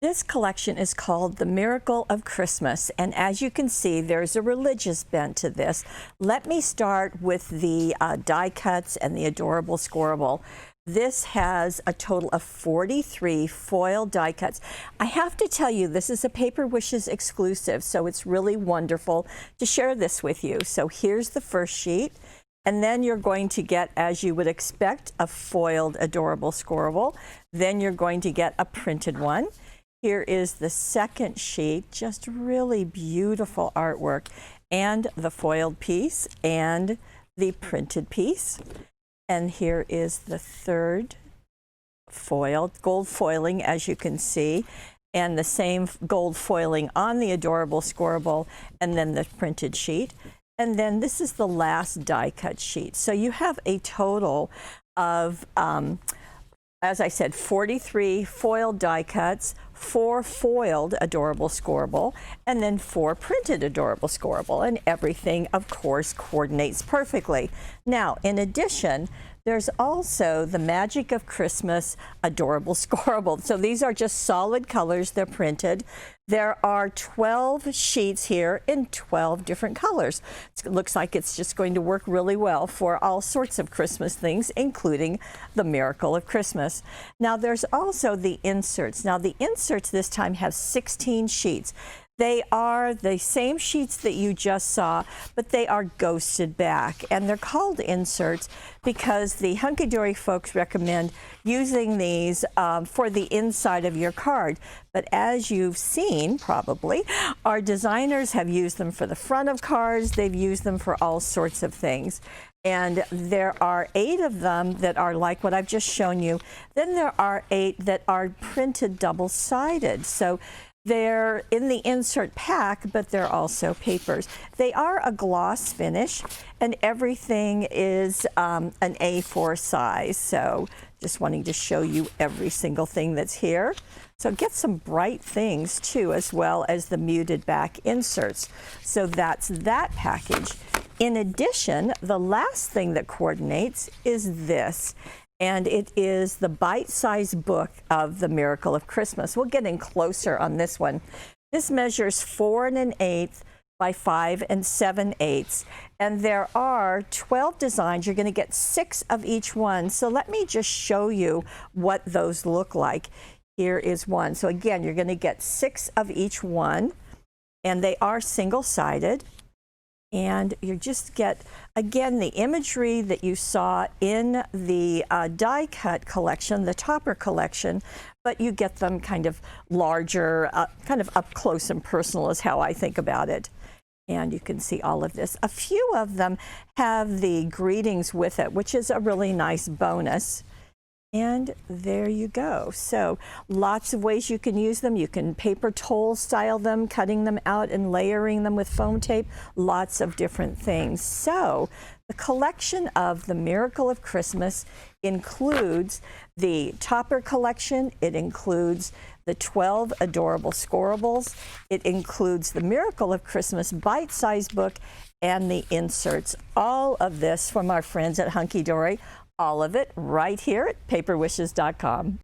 This collection is called The Miracle of Christmas, and as you can see, there's a religious bent to this. Let me start with the die cuts and the adorable scorable. This has a total of 43 foil die cuts. I have to tell you, this is a Paper Wishes exclusive, so it's really wonderful to share this with you. So here's the first sheet, and then you're going to get, as you would expect, a foiled adorable scorable. Then you're going to get a printed one. Here is the second sheet, just really beautiful artwork, and the foiled piece and the printed piece. And here is the third foiled, gold foiling, as you can see, and the same gold foiling on the adorable scorable, and then the printed sheet. And then this is the last die cut sheet. So you have a total of, as I said, 43 foiled die cuts, 4 foiled adorable scorable, and then 4 printed adorable scorable, and everything, of course, coordinates perfectly. Now, in addition, there's also the Magic of Christmas adorable scorable. So these are just solid colors. They're printed. There are 12 sheets here in 12 different colors. It looks like it's just going to work really well for all sorts of Christmas things, including the Miracle of Christmas. Now, there's also the inserts. Now, the inserts this time have 16 sheets. They are the same sheets that you just saw, but they are ghosted back, and they're called inserts because the Hunkydory folks recommend using these for the inside of your card. But as you've seen, probably, our designers have used them for the front of cards. They've used them for all sorts of things. And there are 8 of them that are like what I've just shown you. Then there are 8 that are printed double-sided. So they're in the insert pack, but they're also papers. They are a gloss finish, and everything is an A4 size. So just wanting to show you every single thing that's here. So get some bright things too, as well as the muted back inserts. So that's that package. In addition, the last thing that coordinates is this. And it is the bite-sized book of The Miracle of Christmas. We'll get in closer on this one. This measures 4 1/8 by 5 7/8. And there are 12 designs. You're going to get 6 of each one. So let me just show you what those look like. Here is one. So again, you're going to get 6 of each one. And they are single-sided. And you just get, again, the imagery that you saw in the die cut collection, the topper collection, but you get them kind of larger, kind of up close and personal is how I think about it. And you can see all of this. A few of them have the greetings with it, which is a really nice bonus. And there you go. So lots of ways you can use them. You can paper towel style them, cutting them out and layering them with foam tape. Lots of different things. So the collection of The Miracle of Christmas includes the topper collection. It includes the 12 adorable scorables. It includes the Miracle of Christmas bite-sized book and the inserts. All of this from our friends at Hunkydory. All of it right here at paperwishes.com.